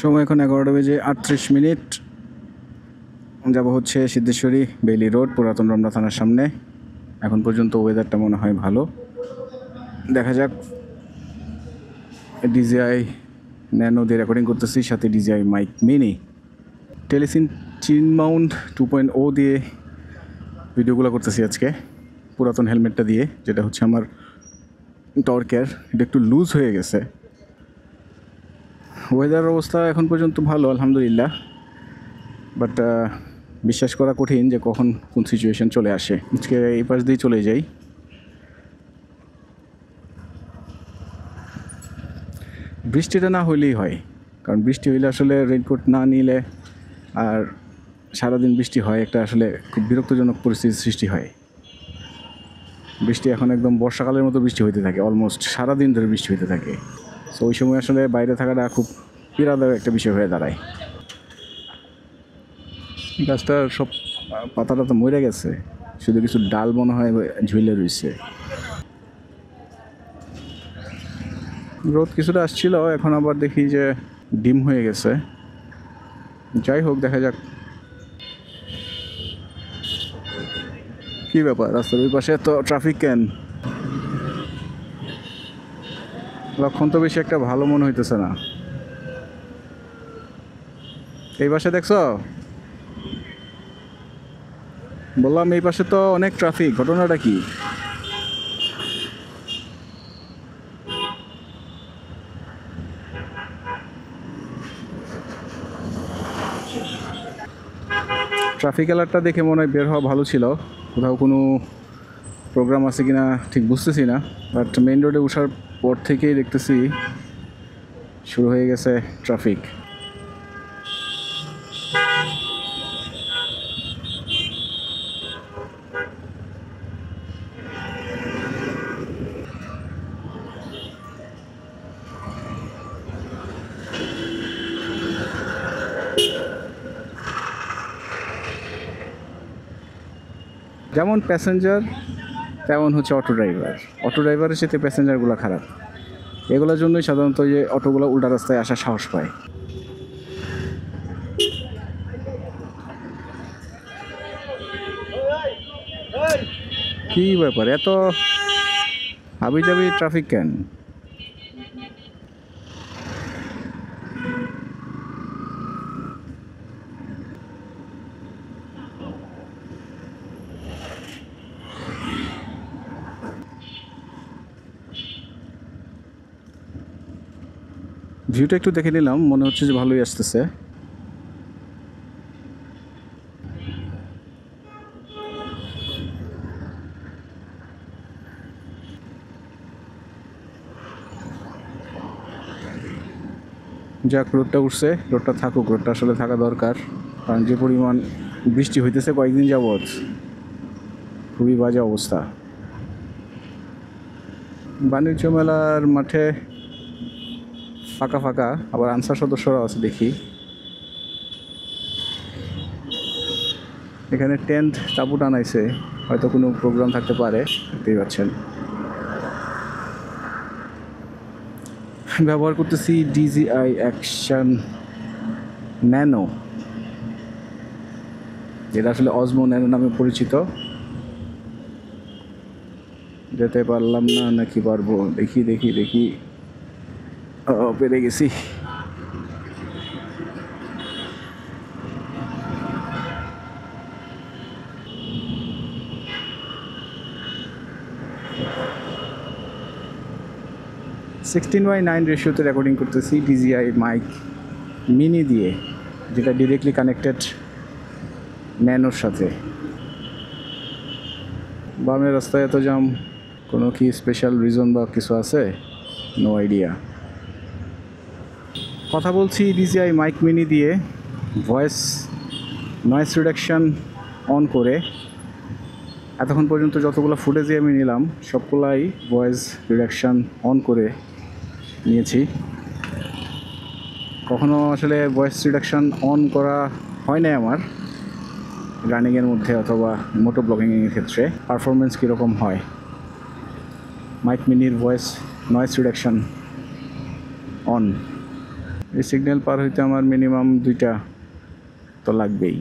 সময় এখন 11:38। যাব হচ্ছে সিদ্ধেশ্বরী বেইলি রোড, পুরাতন রমনা থানার সামনে। এখন পর্যন্ত ওয়েদারটা মনে হয় ভালো, দেখা যাক। ডিজিআই ন্যানো দিয়ে রেকর্ডিং করতেছি, সাথে ডিজিআই মাইক মিনি। টেলিসিন চিন মাউন্ট 2.0 দিয়ে ভিডিওগুলো করতেছি আজকে, পুরাতন হেলমেটটা দিয়ে, যেটা হচ্ছে আমার টর্কের। এটা একটু লুজ হয়ে গেছে। ওয়েদার অবস্থা এখন পর্যন্ত ভালো, আলহামদুলিল্লাহ, বাট বিশ্বাস করা কঠিন যে কখন কোন সিচুয়েশন চলে আসে। আজকে এই পাশ দিয়ে চলে যাই। বৃষ্টিটা না হইলেই হয়, কারণ বৃষ্টি হইলে আসলে রেইনকোট না নিলে আর সারাদিন বৃষ্টি হয়, একটা আসলে খুব বিরক্তজনক পরিস্থিতির সৃষ্টি হয়। বৃষ্টি এখন একদম বর্ষাকালের মতো বৃষ্টি হইতে থাকে, অলমোস্ট সারাদিন ধরে বৃষ্টি হইতে থাকে। সো ওই সময় আসলে বাইরে থাকাটা খুব পীড়াদায়ক একটা বিষয় হয়ে দাঁড়ায়। গাছটার সব পাতাটা তো মরে গেছে, শুধু কিছু ডাল মনে হয় ঝুলে রয়েছে। রোদ কিছুটা আসছিল, এখন আবার দেখি যে ডিম হয়ে গেছে। যাই হোক, দেখা যাক কি ব্যাপার। রাস্তার ওই পাশে তো ট্রাফিক কেন? লক্ষণ তো বেশি একটা ভালো মনে হইতেছে না। এই পাশে দেখছো? বললাম এই পাশে তো অনেক ট্রাফিক, ঘটনাটা কি? ট্রাফিক অ্যালার্টটা দেখে মনে হয় বের হওয়া ভালো ছিল। কোথাও কোনো প্রোগ্রাম আছে কিনা ঠিক বুঝতেছি না, বাট মেইন রোডে ওঠার পর থেকেই দেখতেছি শুরু হয়ে গেছে ট্রাফিক। যেমন প্যাসেঞ্জার তেমন হচ্ছে অটো ড্রাইভার। অটো ড্রাইভারের সাথে প্যাসেঞ্জারগুলো খারাপ, এগুলোর জন্যই সাধারণত যে অটোগুলো উল্টা রাস্তায় আসার সাহস পায়। কি ব্যাপার, এত হাবি জাবি ট্রাফিক কেন? ভিউটা একটু দেখে নিলাম, মনে হচ্ছে যে ভালোই আসতেছে। যাক, রোডটা উঠছে, রোডটা থাকুক, রোডটা আসলে থাকা দরকার। কারণ যে পরিমাণ বৃষ্টি হইতেছে কয়েকদিন যাবৎ, খুবই বাজে অবস্থা। বাণিজ্য মেলার মাঠে ফাঁকা ফাঁকা, আবার আনসার সদস্যরাও আছে দেখি। এখানে টেন্ট তাঁবু টানাইছে, হয়তো কোনো প্রোগ্রাম থাকতে পারে, দেখতেই পাচ্ছেন। ব্যবহার করতেছি ডিজিআই অ্যাকশন ন্যানো, যেটা আসলে অজমো ন্যানো নামে পরিচিত। যেতে পারলাম না নাকি পারবো, দেখি দেখি দেখি। পেরে গেছি। সিক্সটিন বাই 9 রেশিওতে রেকর্ডিং করতেছি ডিজিআই মাইক মিনি দিয়ে, যেটা ডিরেক্টলি কানেক্টেড ন্যানোর সাথে। বামের রাস্তায় এত জাম, কোনো কি স্পেশাল রিজন বা কিছু আছে? No idea. কথা বলছি ডিজিআই মাইক মিনি দিয়ে, ভয়েস নয়েজ রিডাকশান অন করে। এতক্ষণ পর্যন্ত যতগুলো ফুটেজই আমি নিলাম সবগুলাই ভয়েস রিডাকশান অন করে নিয়েছি। কখনো আসলে ভয়েস রিডাকশান অন করা হয় না আমার রানিংয়ের মধ্যে অথবা মোটো ব্লগিংয়ের ক্ষেত্রে। পারফরমেন্স কীরকম হয়? মাইক মিনির ভয়েস নয়েজ রিডাকশান অন, এই সিগন্যাল পার হইতে আমার মিনিমাম 2টা তো লাগবেই।